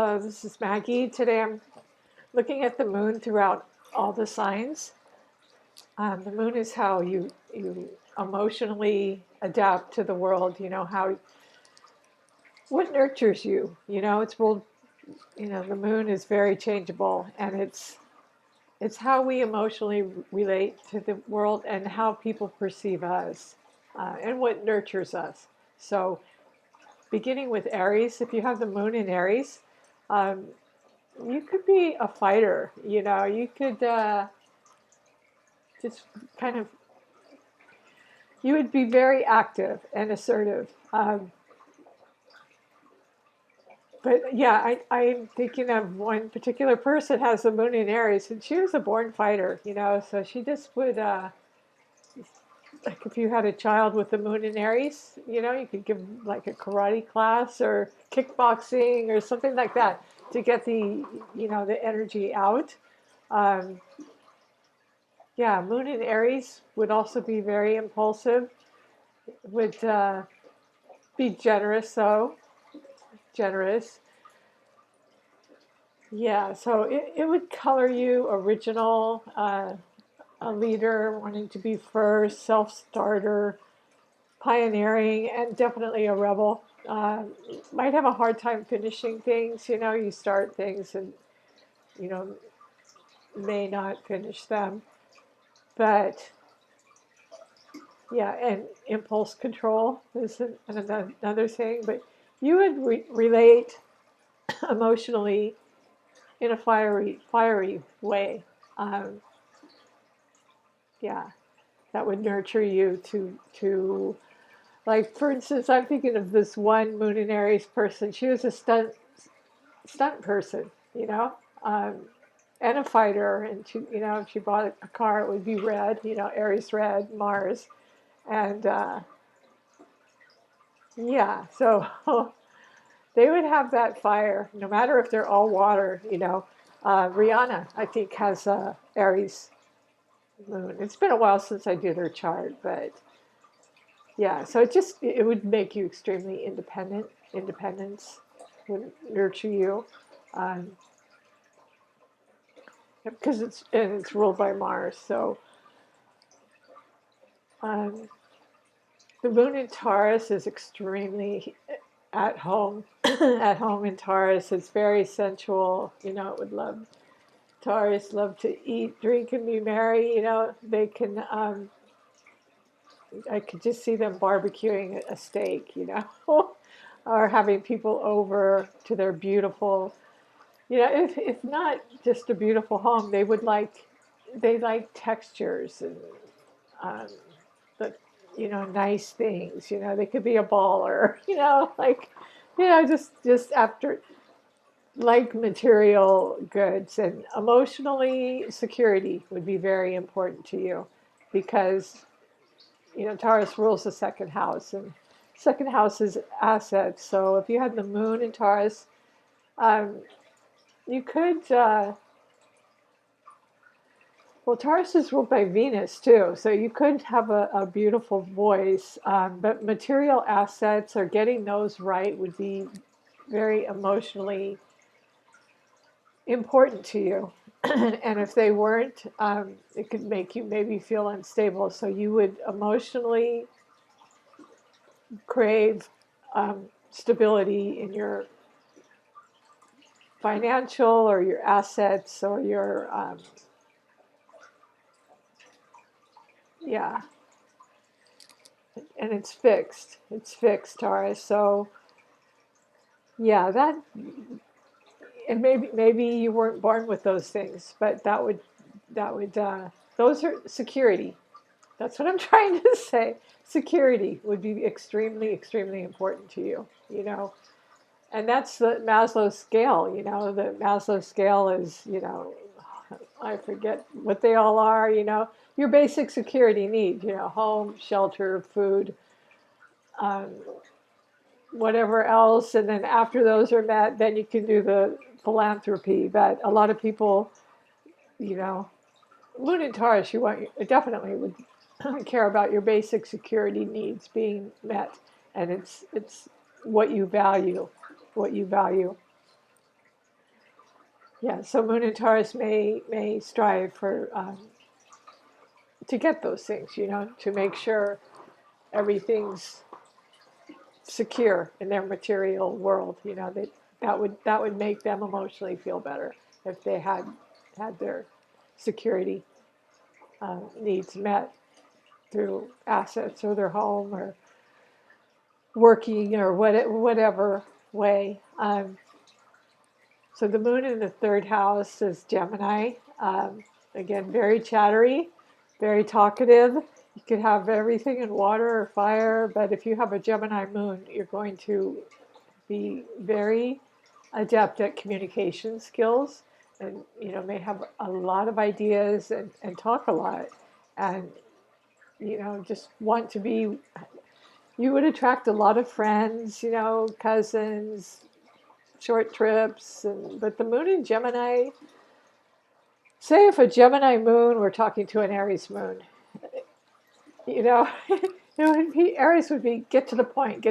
This is Maggie. Today I'm looking at the moon throughout all the signs. The moon is how you emotionally adapt to the world. How what nurtures you. It's well. The moon is very changeable, and it's how we emotionally relate to the world and how people perceive us, and what nurtures us. So, beginning with Aries, if you have the moon in Aries. Um, you could be a fighter. You could just kind of, you would be very active and assertive. But yeah, I'm thinking of one particular person has the moon in Aries, and she was a born fighter. So she just would, like if you had a child with the moon in Aries, you could give like a karate class or kickboxing or something like that to get the energy out. Um, Yeah, Moon in Aries would also be very impulsive, would be generous, though. Generous. Yeah, so it would color you original, a leader, wanting to be first, self starter, pioneering, and definitely a rebel. Might have a hard time finishing things. You start things and, you know, may not finish them. But yeah, and impulse control is another thing. But you would relate emotionally in a fiery way. Um, yeah, that would nurture you to like, for instance, I'm thinking of this one Moon and Aries person. She was a stunt person, um, and a fighter. And if she bought a car, it would be red. Aries red, Mars, and yeah. So they would have that fire, no matter if they're all water. Rihanna, I think, has a Aries moon. It's been a while since I did her chart, but yeah. So it would make you extremely independent. Independence would nurture you, um, because it's ruled by Mars. So um, the moon in Taurus is extremely at home. At home in Taurus, it's very sensual. It would love Taurus love to eat, drink, and be merry. They can. I could just see them barbecuing a steak. Or having people over to their beautiful. If not just a beautiful home, they like textures and um, the nice things. They could be a baller. Like just after like material goods, and emotionally security would be very important to you because Taurus rules the second house, and second house is assets. So if you had the moon in Taurus, um, you could well, Taurus is ruled by Venus too, so you could have a beautiful voice, but material assets or getting those right would be very emotionally important to you. And if they weren't, it could make you maybe feel unstable. So you would emotionally crave stability in your financial or your assets or your, yeah, and it's fixed. It's fixed, Taurus. So yeah, and maybe you weren't born with those things, but that would those are security. That's what I'm trying to say. Security would be extremely important to you, and that's the Maslow scale. The Maslow scale is, I forget what they all are. Your basic security needs, home, shelter, food, um, whatever else, and then after those are met, then you can do the philanthropy. But a lot of people, you know, Moon and Taurus, definitely would care about your basic security needs being met, and it's what you value, what you value. Yeah, so Moon and Taurus may strive for to get those things, to make sure everything's secure in their material world. That would make them emotionally feel better if they had their security needs met through assets or their home or working or whatever way. So the moon in the third house is Gemini. Again, very chattery, very talkative. You could have everything in water or fire, but if you have a Gemini moon, you're going to be very adept at communication skills and may have a lot of ideas and talk a lot and just want to be. You would attract a lot of friends, cousins, short trips, but the moon in Gemini, say if a Gemini moon were talking to an Aries moon, it would be, Aries would be, get to the point,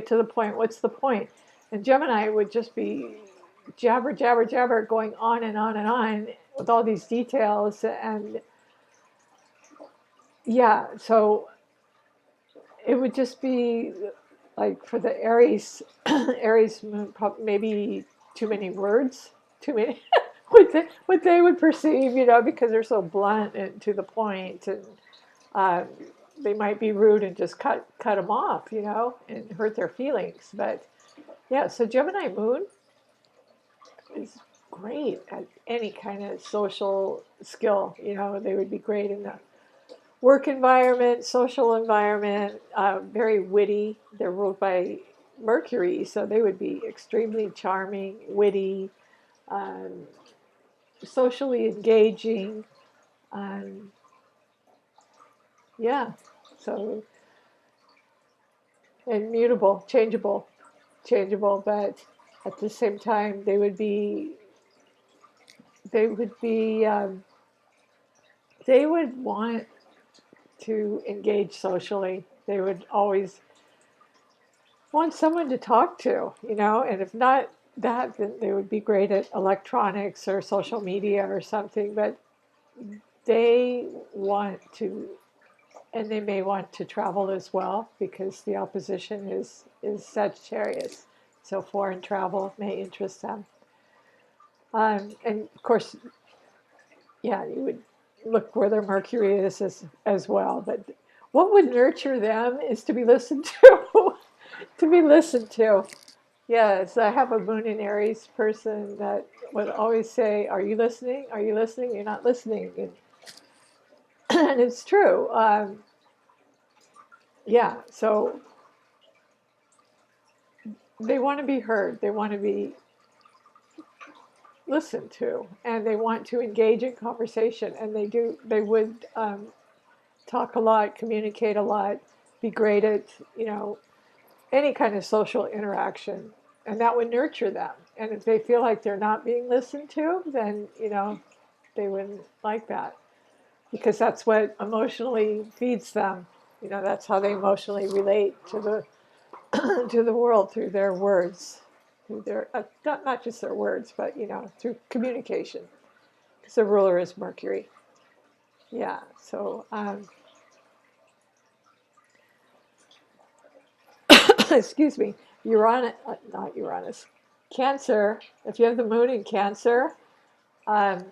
what's the point? And Gemini would just be jabber, jabber, jabber, going on and on and on with all these details. And yeah, so it would just be like for the Aries, Aries moon, maybe too many words, too many, what they would perceive, because they're so blunt and to the point, and uh, they might be rude and just cut them off, and hurt their feelings. But yeah, so Gemini moon is great at any kind of social skill. They would be great in the work environment, social environment, very witty. They're ruled by Mercury, so they would be extremely charming, witty, um, socially engaging. Um, yeah, so and mutable, changeable, but at the same time, they would be, they would want to engage socially. They would always want someone to talk to, and if not that, then they would be great at electronics or social media or something. But they want to, and they may want to travel as well because the opposition is Sagittarius. So foreign travel may interest them. And of course, yeah, you would look where their Mercury is as well. But what would nurture them is to be listened to, to be listened to. Yes, I have a Moon in Aries person that would always say, "Are you listening? Are you listening? You're not listening," and it's true. Yeah, so they want to be heard. They want to be listened to, and they want to engage in conversation. And they do. They would talk a lot, communicate a lot, be great at any kind of social interaction, and that would nurture them. And if they feel like they're not being listened to, then they wouldn't like that because that's what emotionally feeds them. That's how they emotionally relate to the to the world through their words, through their not just their words, but through communication. Because the ruler is Mercury. Yeah. So excuse me, Uranus, not Uranus, Cancer. If you have the moon in Cancer, um,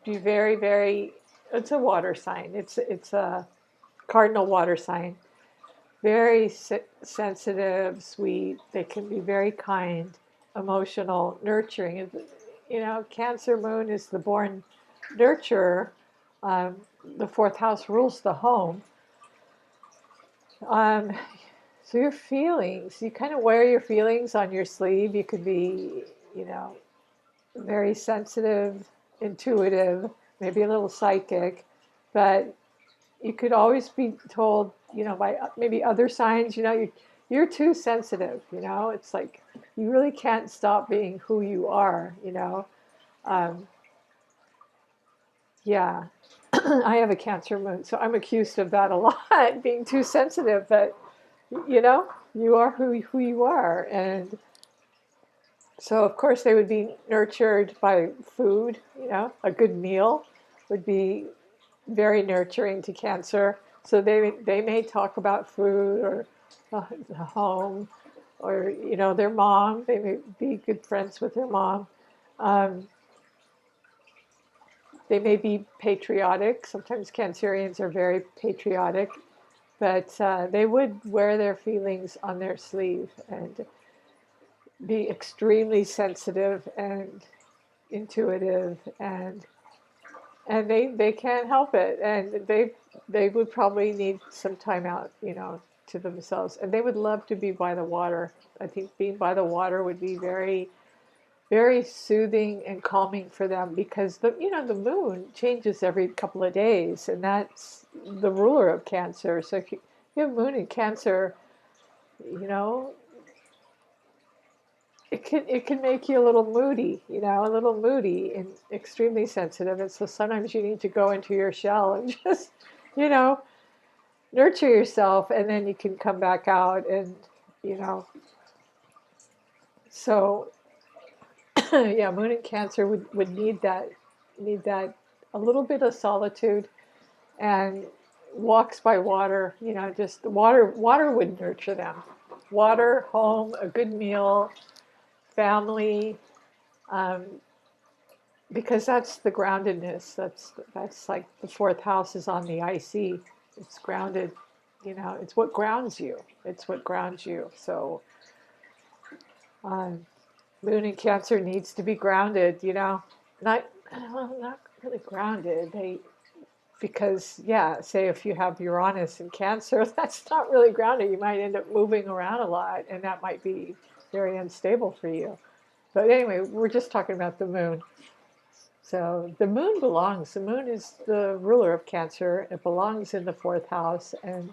be very, very. It's a water sign. It's a cardinal water sign. Very sensitive, sweet. They can be very kind, emotional, nurturing. Cancer moon is the born nurturer. Um, the fourth house rules the home. Um, so your feelings, you kind of wear your feelings on your sleeve. You could be, very sensitive, intuitive, maybe a little psychic, but you could always be told, by maybe other signs, you're too sensitive. It's like you really can't stop being who you are. Um, yeah, I have a Cancer moon, so I'm accused of that a lot, being too sensitive. But you are who you are, and So of course they would be nurtured by food. A good meal would be very nurturing to Cancer. So they may talk about food or the home, or their mom. They may be good friends with their mom. Um, they may be patriotic. Sometimes Cancerians are very patriotic, but they would wear their feelings on their sleeve and be extremely sensitive and intuitive, and they can't help it, and they would probably need some time out, to themselves, and they would love to be by the water. I think being by the water would be very, very soothing and calming for them, because the moon changes every couple of days, and that's the ruler of Cancer. So if you have moon in Cancer, you know it can make you a little moody, a little moody and extremely sensitive. And so sometimes you need to go into your shell and just, you know, nurture yourself, and then you can come back out. And you know, so yeah, Moon in Cancer would need that a little bit of solitude and walks by water. Just water would nurture them. Water, home, a good meal, family. Um, because that's the groundedness. That's like the fourth house is on the IC. It's grounded. It's what grounds you. It's what grounds you. So um, Moon in Cancer needs to be grounded. Not not really grounded. Because yeah, say if you have Uranus in Cancer, that's not really grounded. You might end up moving around a lot, and that might be very unstable for you. But anyway, we're just talking about the moon. So the moon is the ruler of Cancer. It belongs in the fourth house. And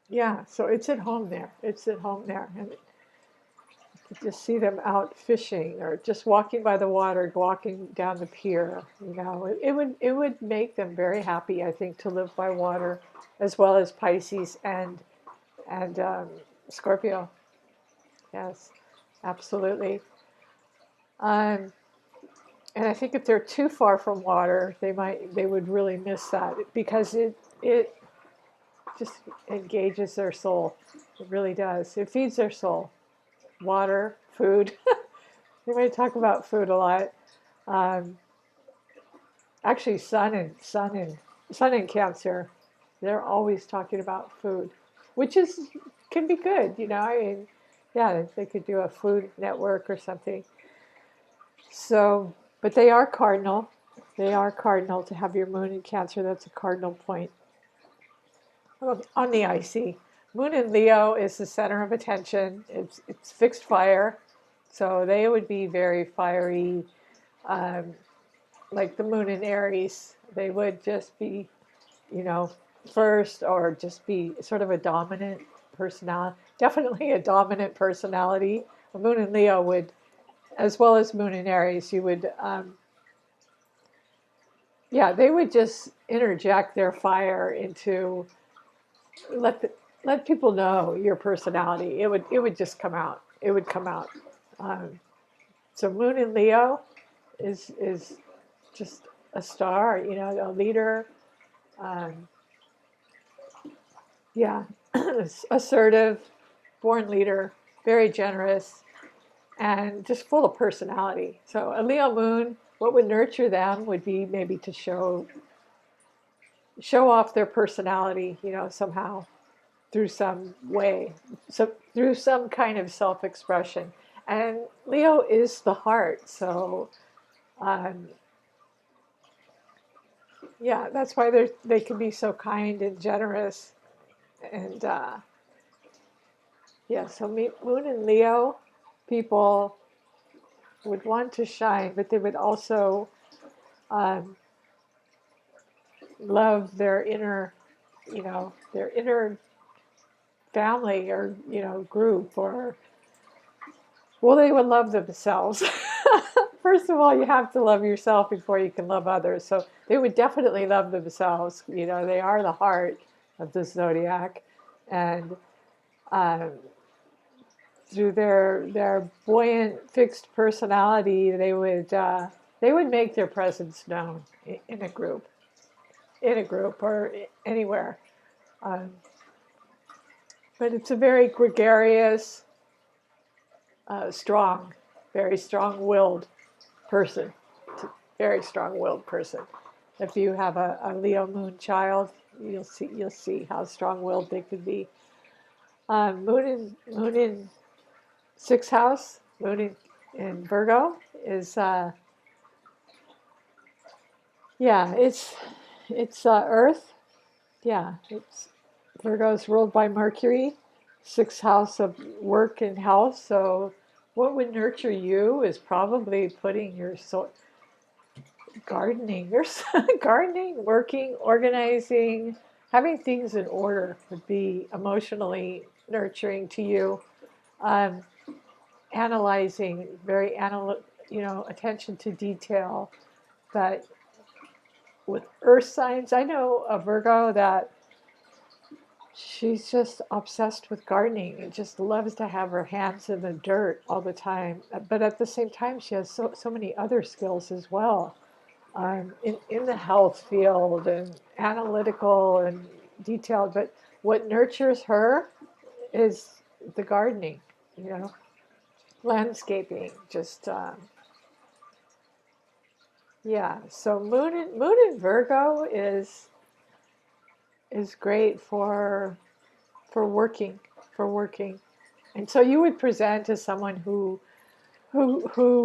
yeah, so it's at home there. It's at home there. And you just see them out fishing or just walking by the water, walking down the pier. It would make them very happy, I think, to live by water, as well as Pisces and Scorpio. Yes, absolutely. Um, And I think if they're too far from water, they would really miss that, because it just engages their soul. It really does. It feeds their soul. Water, food. We might talk about food a lot. Um, Actually, sun and Cancer, they're always talking about food, which can be good. I mean, yeah, they could do a food network or something. So, but they are cardinal. They are cardinal to have your moon in Cancer. That's a cardinal point on the IC. Moon in Leo is the center of attention. It's fixed fire, so they would be very fiery, um, like the moon in Aries. They would just be, you know, first, or just be sort of a dominant personality. Definitely a dominant personality. A moon in Leo would, as well as moon in Aries, you would, yeah, they would just interject their fire into, let let people know your personality. It would just come out. It would come out. Um, so Moon in Leo is just a star. A leader. Um, yeah, assertive, born leader, very generous, and just full of personality. So a Leo Moon, what would nurture them would be maybe to show off their personality, somehow, through some way, so through some kind of self-expression. And Leo is the heart, so um, yeah, that's why they can be so kind and generous. And yeah, so Moon and Leo people would want to shine, but they would also um, love their inner family, or group, or, well, they would love themselves. First of all, you have to love yourself before you can love others. So they would definitely love themselves. They are the heart of the zodiac. And um, through their buoyant, fixed personality, they would make their presence known in a group or anywhere. Um, but it's a very gregarious, strong, very strong-willed person. It's a very strong-willed person. If you have a Leo moon child, you'll see how strong-willed they could be. Moon in sixth house, in Virgo is yeah, it's Earth. Yeah, it's Virgo's ruled by Mercury, sixth house of work and health. So, what would nurture you is probably putting your gardening, your gardening, working, organizing, having things in order would be emotionally nurturing to you. Um, Analyzing, attention to detail. But with earth signs, I know a Virgo that she's just obsessed with gardening and just loves to have her hands in the dirt all the time. But at the same time, she has so many other skills as well, in the health field and analytical and detailed. But what nurtures her is the gardening, you know, landscaping, just yeah. So Moon in Virgo is great for for working. And so you would present as someone who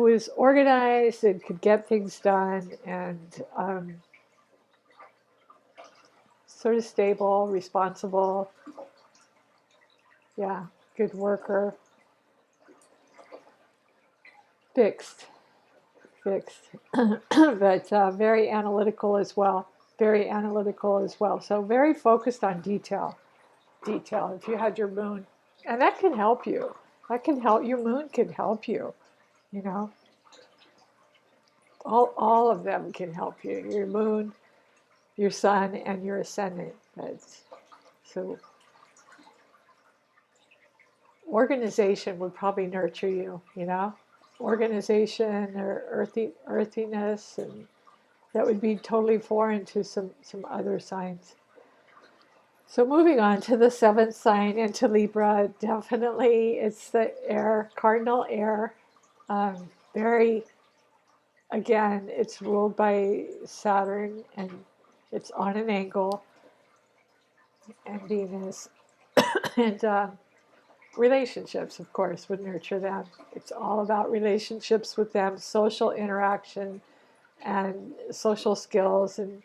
is organized and could get things done and sort of stable, responsible, yeah, good worker, fixed, fixed, but very analytical as well. Very analytical as well. So very focused on detail. Detail. If you had your moon, and that can help you. That can help. Your moon can help you. You know, all of them can help you. Your moon, your sun, and your ascendant. That's so. Organization would probably nurture you. You know, organization or earthiness, and that would be totally foreign to some other signs. So moving on to the seventh sign into Libra, definitely it's the air, cardinal air. Very, again, it's ruled by Saturn and it's on an angle, and Venus. And relationships, of course, would nurture them. It's all about relationships with them, social interaction, and social skills, and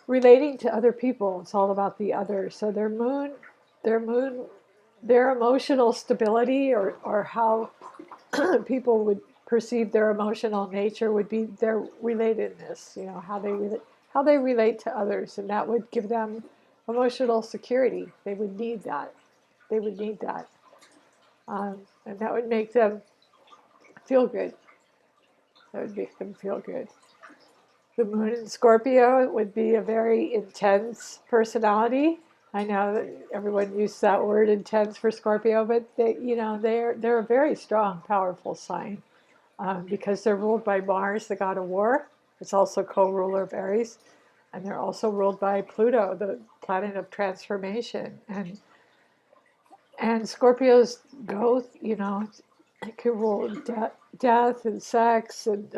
relating to other people. It's all about the other. So their moon, their emotional stability, or how people would perceive their emotional nature would be their relatedness. You know, how they relate to others, and that would give them emotional security. They would need that. They would need that, and that would make them feel good. That would make them feel good. The moon in Scorpio would be a very intense personality. I know that everyone uses that word intense for Scorpio, but they're a very strong, powerful sign, because they're ruled by Mars, the god of war. It's also co-ruler of Aries, and they're also ruled by Pluto, the planet of transformation. And Scorpios go, it could rule death and sex and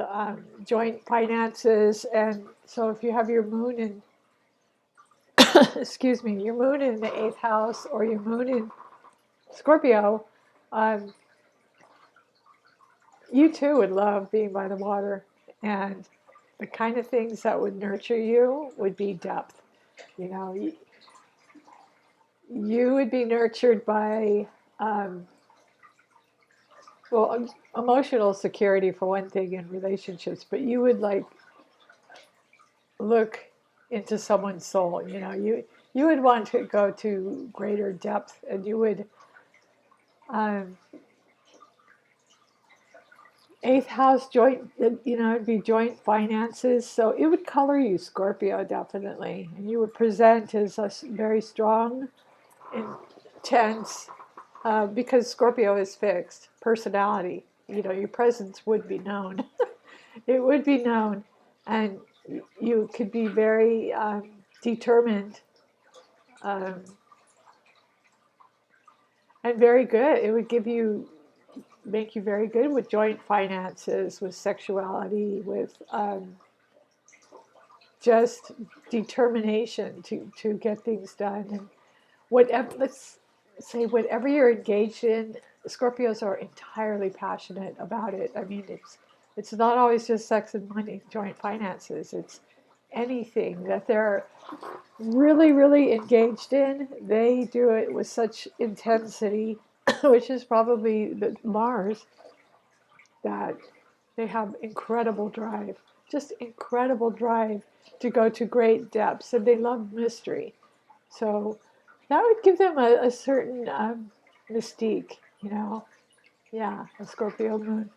joint finances. And so if you have your moon in, excuse me, your moon in the eighth house or your moon in Scorpio, um, you too would love being by the water. And the kind of things that would nurture you would be depth. You know, you would be nurtured by, um, well, emotional security for one thing in relationships, but you would like look into someone's soul. You would want to go to greater depth, and you would, um, eighth house joint, it'd be joint finances. So it would color you, Scorpio, definitely. And you would present as a very strong, intense, because Scorpio is fixed personality. Your presence would be known. It would be known, and you could be very determined um, and very good. It would make you very good with joint finances, with sexuality, with just determination to get things done. And whatever, let's say, whatever you're engaged in, Scorpios are entirely passionate about it. I mean, it's not always just sex and money, joint finances. It's anything that they're really, really engaged in. They do it with such intensity, which is probably the Mars, that they have incredible drive, just incredible drive to go to great depths, and they love mystery. So that would give them a certain mystique, Yeah, a Scorpio moon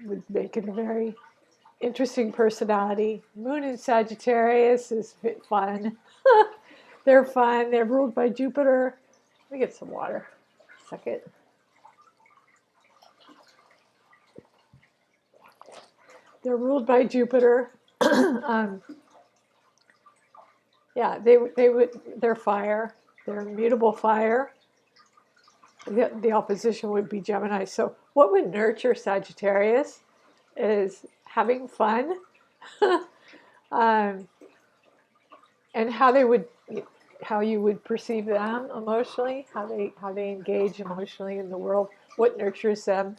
would make it a very interesting personality. Moon in Sagittarius is fun. They're fun. They're ruled by Jupiter. Let me get some water. Second. They're ruled by Jupiter. Yeah, they're fire. They're immutable fire. The opposition would be Gemini. So what would nurture Sagittarius is having fun, um, and how you would perceive them emotionally, how they engage emotionally in the world. What nurtures them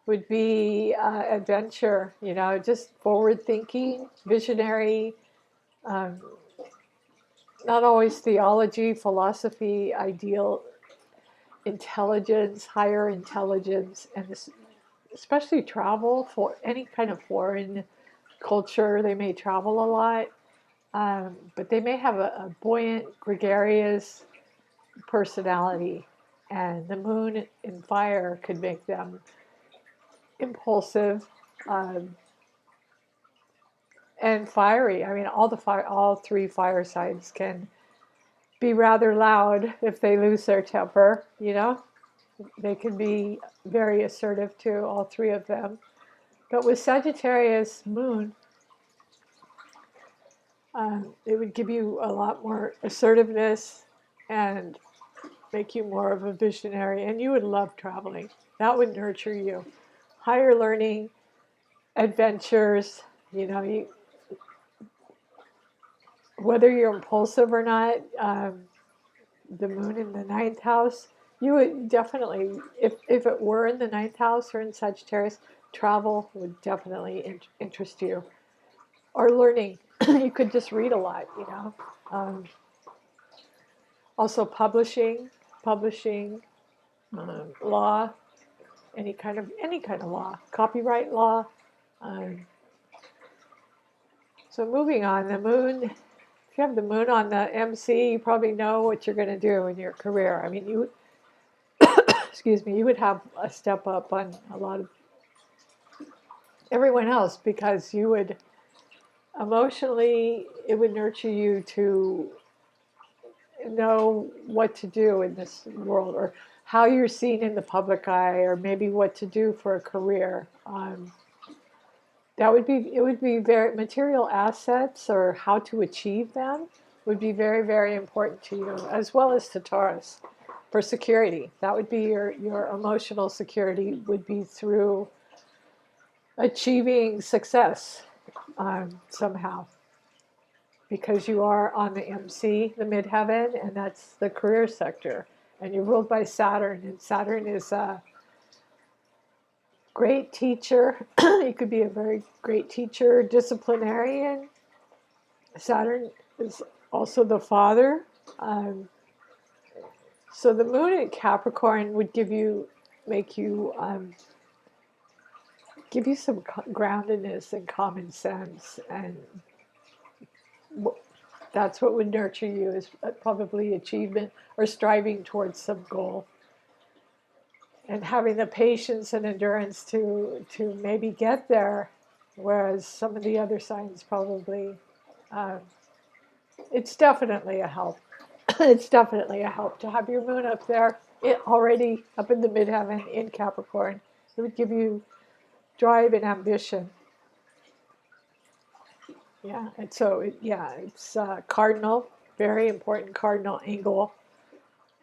would be adventure, just forward thinking, visionary, um, not always theology, philosophy, ideal intelligence, higher intelligence, and especially travel for any kind of foreign culture. They may travel a lot, but they may have a buoyant, gregarious personality, and the moon in fire could make them impulsive, and fiery. I mean, all three fire signs can be rather loud if they lose their temper. They can be very assertive too, all three of them. But with Sagittarius moon, it would give you a lot more assertiveness and make you more of a visionary, and you would love traveling. That would nurture you. Higher learning, adventures, whether you're impulsive or not, the moon in the ninth house, you would definitely, if it were in the ninth house or in Sagittarius, travel would definitely interest you. Or learning, you could just read a lot, Also publishing, law, any kind of law, copyright law. So moving on, the moon. If you have the moon on the MC, you probably know what you're going to do in your career. I mean, you would have a step up on a lot of everyone else, because you would emotionally, it would nurture you to know what to do in this world, or how you're seen in the public eye, or maybe what to do for a career. It would be very material assets, or how to achieve them would be very, very important to you, as well as to Taurus for security. That would be your emotional security, would be through achieving success somehow, because you are on the MC, the midheaven, and that's the career sector, and you're ruled by Saturn, and Saturn is a great teacher. You could be a very great teacher, disciplinarian. Saturn is also the father. So the moon in Capricorn would give you some groundedness and common sense, and that's what would nurture you, is probably achievement or striving towards some goal, and having the patience and endurance to maybe get there, whereas some of the other signs probably, it's definitely a help. It's definitely a help to have your moon up there already up in the midheaven in Capricorn. It would give you drive and ambition. Yeah, and so it's cardinal, very important cardinal angle,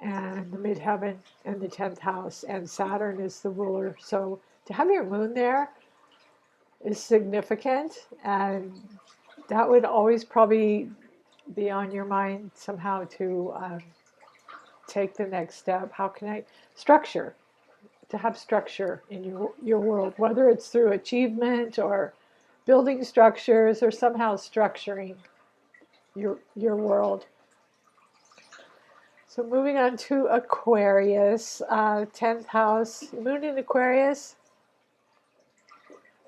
and the midheaven and the 10th house, and Saturn is the ruler. So to have your moon there is significant, and that would always probably be on your mind somehow to take the next step. How can I structure to have structure in your world, whether it's through achievement or building structures or somehow structuring your world. So moving on to Aquarius, 10th house, moon in Aquarius.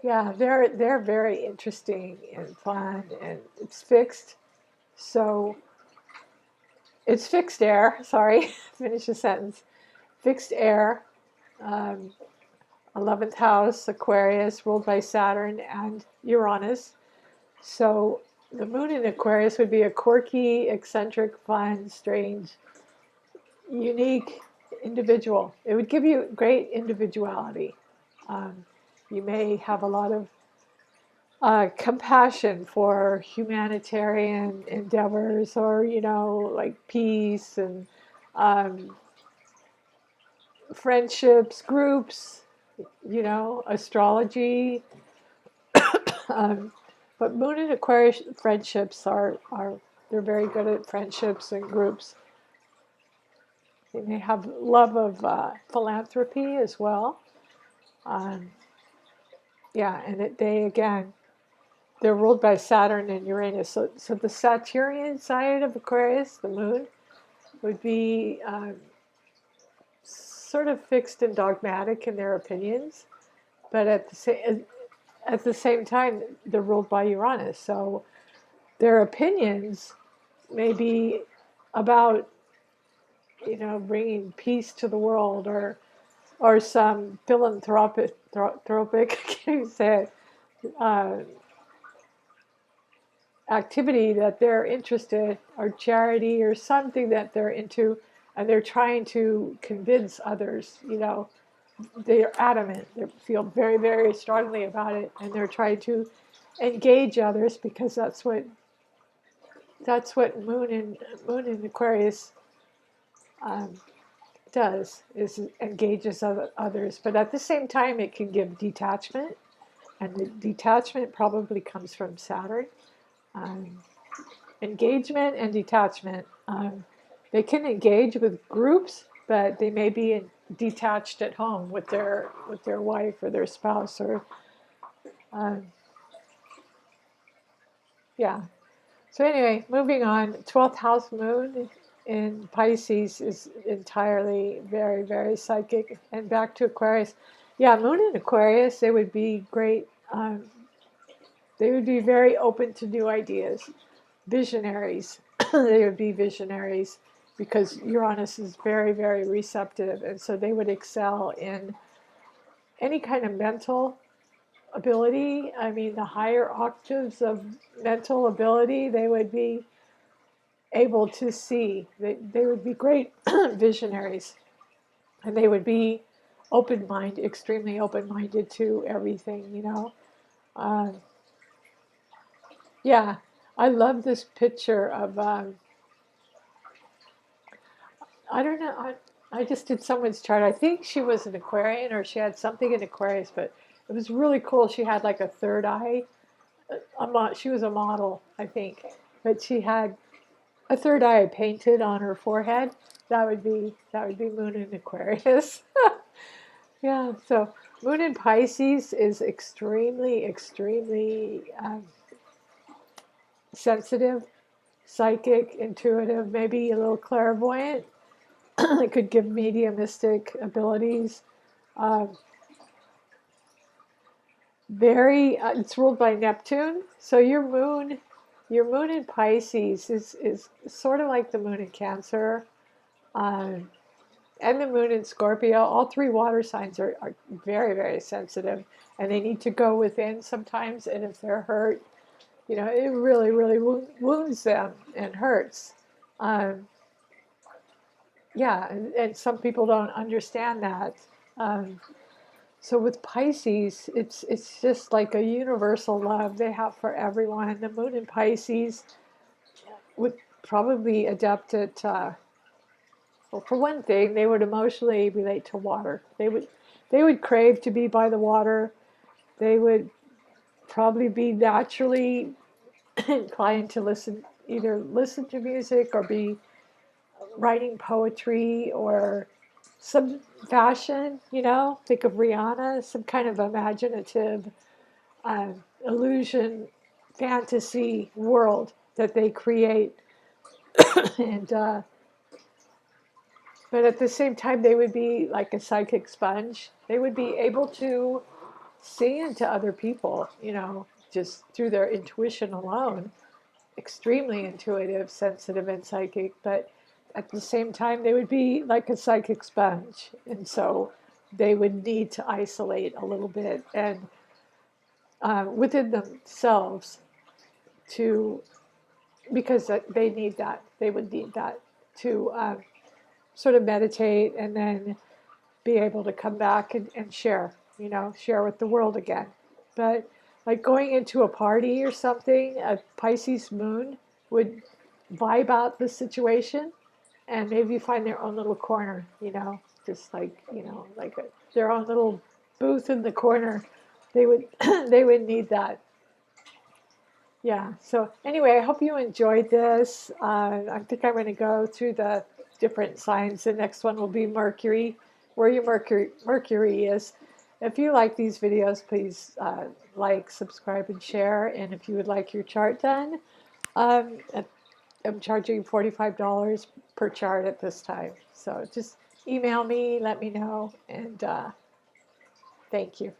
Yeah, they're very interesting and fun, and it's fixed. So it's fixed air. Sorry, finish the sentence. Fixed air. 11th house, Aquarius, ruled by Saturn and Uranus. So the moon in Aquarius would be a quirky, eccentric, fun, strange, unique individual. It would give you great individuality. You may have a lot of compassion for humanitarian endeavors, or like peace and um, friendships, groups, astrology. um, but Moon and Aquarius friendships are they're very good at friendships and groups. They may have love of philanthropy as well. Um, yeah, and they're ruled by Saturn and Uranus. So the Saturnian side of Aquarius, the moon, would be sort of fixed and dogmatic in their opinions, but at the same time, they're ruled by Uranus. So their opinions may be about bringing peace to the world, or some philanthropic can you say activity that they're interested, or charity, or something that they're into, and they're trying to convince others. They're adamant. They feel very, very strongly about it, and they're trying to engage others, because that's what Moon in Aquarius um, does, is engages others. But at the same time, it can give detachment, and the detachment probably comes from Saturn. Um, Engagement and detachment. They can engage with groups, but they may be detached at home with their wife or their spouse, or um, yeah. So anyway, moving on. 12th house moon in Pisces is entirely very, very psychic. And back to Aquarius. Yeah, moon in Aquarius, they would be great. They would be very open to new ideas. Visionaries. They would be visionaries, because Uranus is very, very receptive. And so they would excel in any kind of mental ability. I mean, the higher octaves of mental ability, they would be able to see. They would be great visionaries, and they would be open-minded, extremely open-minded to everything. Um, yeah, I love this picture of, I don't know, I just did someone's chart. I think she was an Aquarian, or she had something in Aquarius, but it was really cool. She had like a third eye. She was a model, I think, but she had a third eye painted on her forehead. That would be Moon in Aquarius. Yeah, so Moon in Pisces is extremely, extremely sensitive, psychic, intuitive, maybe a little clairvoyant. It could give mediumistic abilities. Um, it's ruled by Neptune. So your moon in Pisces is sort of like the moon in Cancer. Um, and the moon in Scorpio. All three water signs are very, very sensitive, and they need to go within sometimes. And if they're hurt, it really, really wounds them and hurts. Um, yeah, and some people don't understand that. Um, so with Pisces, it's just like a universal love they have for everyone. The moon in Pisces would probably adapt it. Well, for one thing, they would emotionally relate to water. They would crave to be by the water. They would probably be naturally inclined to either listen to music or be writing poetry or some fashion. Think of Rihanna, some kind of imaginative illusion, fantasy world that they create, and but at the same time, they would be like a psychic sponge. They would be able to see into other people, just through their intuition alone. Extremely intuitive, sensitive, and psychic, but at the same time, they would be like a psychic sponge. And so they would need to isolate a little bit and within themselves to, because they need that. They would need that to sort of meditate and then be able to come back and share, share with the world again. But like going into a party or something, a Pisces moon would vibe out the situation and maybe find their own little corner, just like, like their own little booth in the corner. They would, they would need that. Yeah. So anyway, I hope you enjoyed this. I think I'm going to go through the different signs. The next one will be Mercury, where your Mercury is. If you like these videos, please like, subscribe, and share. And if you would like your chart done, um, I'm charging $45 per chart at this time. So just email me, let me know, and thank you.